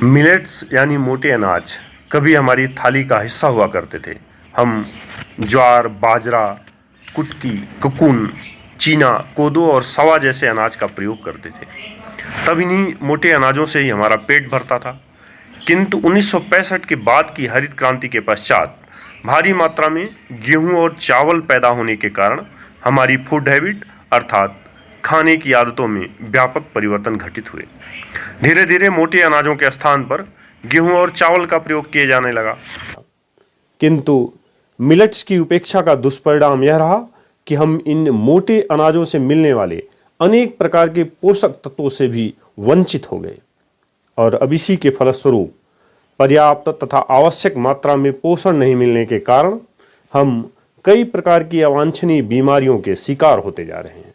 Millets यानी मोटे अनाज कभी हमारी थाली का हिस्सा हुआ करते थे। हम ज्वार, बाजरा, कुटकी, कुकुन, चीना, कोदो और सवा जैसे अनाज का प्रयोग करते थे। तब इन्हीं मोटे अनाजों से ही हमारा पेट भरता था। किंतु 1965 के बाद की हरित क्रांति के पश्चात भारी मात्रा में गेहूं और चावल पैदा होने के कारण हमारी फूड हैबिट अर्थात खाने की आदतों में व्यापक परिवर्तन घटित हुए। धीरे धीरे मोटे अनाजों के स्थान पर गेहूं और चावल का प्रयोग किए जाने लगा। किंतु मिलेट्स की उपेक्षा का दुष्परिणाम यह रहा कि हम इन मोटे अनाजों से मिलने वाले अनेक प्रकार के पोषक तत्वों से भी वंचित हो गए और अब इसी के फलस्वरूप पर्याप्त तथा आवश्यक मात्रा में पोषण नहीं मिलने के कारण हम कई प्रकार की अवांछनीय बीमारियों के शिकार होते जा रहे हैं।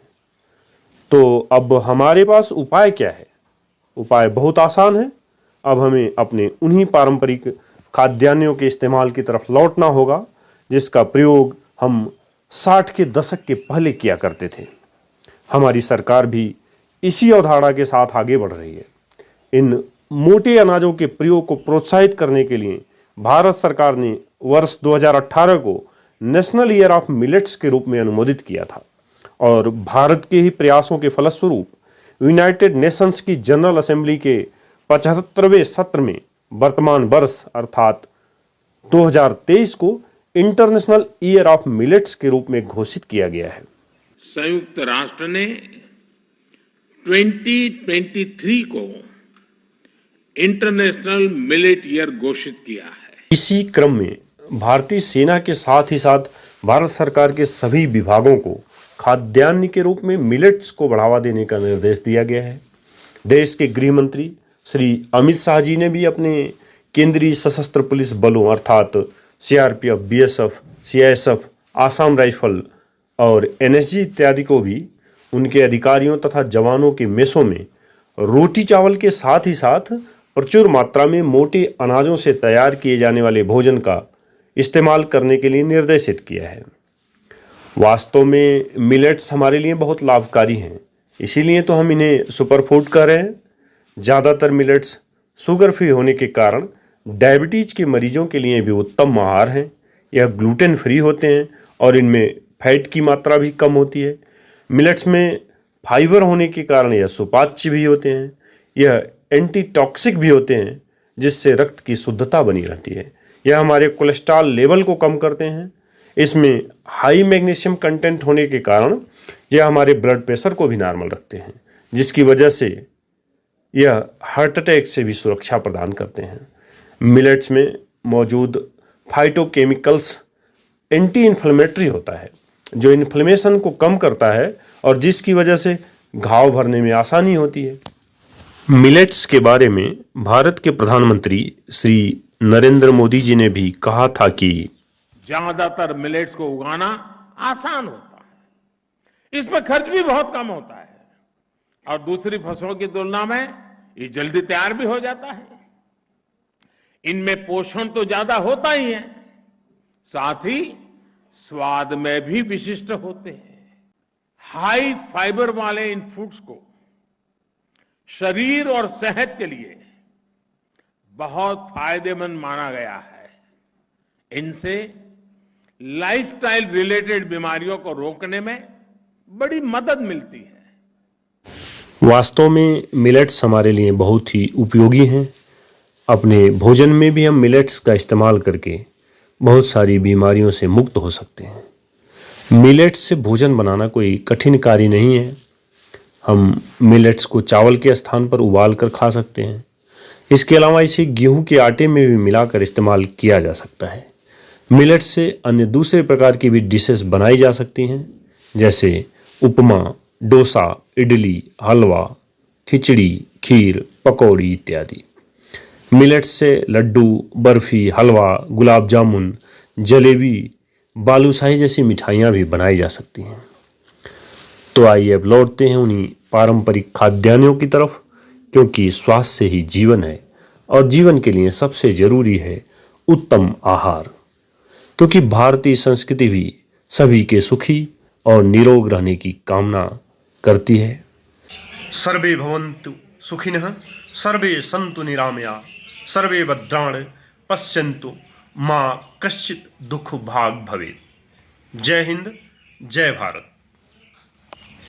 तो अब हमारे पास उपाय क्या है? उपाय बहुत आसान है। अब हमें अपने उन्हीं पारंपरिक खाद्यान्नों के इस्तेमाल की तरफ लौटना होगा जिसका प्रयोग हम 60 के दशक के पहले किया करते थे। हमारी सरकार भी इसी अवधारणा के साथ आगे बढ़ रही है। इन मोटे अनाजों के प्रयोग को प्रोत्साहित करने के लिए भारत सरकार ने वर्ष 2018 को नेशनल ईयर ऑफ मिलेट्स के रूप में अनुमोदित किया था और भारत के ही प्रयासों के फलस्वरूप यूनाइटेड नेशंस की जनरल असेंबली के 75वें सत्र में वर्तमान वर्ष अर्थात 2023 को इंटरनेशनल ईयर ऑफ मिलेट्स के रूप में घोषित किया गया है। संयुक्त राष्ट्र ने 2023 को इंटरनेशनल मिलेट ईयर घोषित किया है। इसी क्रम में भारतीय सेना के साथ ही साथ भारत सरकार के सभी विभागों को खाद्यान्न के रूप में मिलेट्स को बढ़ावा देने का निर्देश दिया गया है। देश के गृह मंत्री श्री अमित शाह जी ने भी अपने केंद्रीय सशस्त्र पुलिस बलों अर्थात CRPF, BSF, CISF, Assam rifle और एनएसजी इत्यादि को भी उनके अधिकारियों तथा जवानों के मेसों में रोटी चावल के साथ ही साथ प्रचुर मात्रा में मोटे अनाजों से तैयार किए जाने वाले भोजन का इस्तेमाल करने के लिए निर्देशित किया है। वास्तव में मिलेट्स हमारे लिए बहुत लाभकारी हैं, इसीलिए तो हम इन्हें सुपरफूड कह रहे हैं। ज़्यादातर मिलेट्स शुगर फ्री होने के कारण डायबिटीज के मरीजों के लिए भी उत्तम आहार हैं। यह ग्लूटेन फ्री होते हैं और इनमें फैट की मात्रा भी कम होती है। मिलेट्स में फाइबर होने के कारण यह सुपाच्य भी होते हैं। यह एंटी टॉक्सिक भी होते हैं जिससे रक्त की शुद्धता बनी रहती है। यह हमारे कोलेस्ट्रॉल लेवल को कम करते हैं। इसमें हाई मैग्नीशियम कंटेंट होने के कारण यह हमारे ब्लड प्रेशर को भी नॉर्मल रखते हैं, जिसकी वजह से यह हार्ट अटैक से भी सुरक्षा प्रदान करते हैं। मिलेट्स में मौजूद फाइटोकेमिकल्स एंटी इन्फ्लेमेटरी होता है जो इन्फ्लेमेशन को कम करता है और जिसकी वजह से घाव भरने में आसानी होती है। मिलेट्स के बारे में भारत के प्रधानमंत्री श्री नरेंद्र मोदी जी ने भी कहा था कि ज्यादातर मिलेट्स को उगाना आसान होता है, इसमें खर्च भी बहुत कम होता है और दूसरी फसलों की तुलना में ये जल्दी तैयार भी हो जाता है। इनमें पोषण तो ज्यादा होता ही है, साथ ही स्वाद में भी विशिष्ट होते हैं। हाई फाइबर वाले इन फूड्स को शरीर और सेहत के लिए बहुत फायदेमंद माना गया है। इनसे लाइफस्टाइल रिलेटेड बीमारियों को रोकने में बड़ी मदद मिलती है। वास्तव में मिलेट्स हमारे लिए बहुत ही उपयोगी हैं। अपने भोजन में भी हम मिलेट्स का इस्तेमाल करके बहुत सारी बीमारियों से मुक्त हो सकते हैं। मिलेट्स से भोजन बनाना कोई कठिन कार्य नहीं है। हम मिलेट्स को चावल के स्थान पर उबाल कर खा सकते हैं। इसके अलावा इसे गेहूं के आटे में भी मिलाकर इस्तेमाल किया जा सकता है। मिलेट्स से अन्य दूसरे प्रकार की भी डिशेस बनाई जा सकती हैं, जैसे उपमा, डोसा, इडली, हलवा, खिचड़ी, खीर, पकौड़ी इत्यादि। मिलेट्स से लड्डू, बर्फी, हलवा, गुलाब जामुन, जलेबी, बालूशाही जैसी मिठाइयाँ भी बनाई जा सकती हैं। तो आइए अब लौटते हैं उन्हीं पारंपरिक खाद्यान्नों की तरफ, क्योंकि स्वास्थ्य से ही जीवन है और जीवन के लिए सबसे जरूरी है उत्तम आहार। क्योंकि भारतीय संस्कृति भी सभी के सुखी और निरोग रहने की कामना करती है। सर्वे भवन्तु सुखिनः, सर्वे सन्तु निरामया, सर्वे भद्राणि पश्यन्तु मां कश्चित् दुःख भाग् भवेत्। जय हिंद, जय भारत।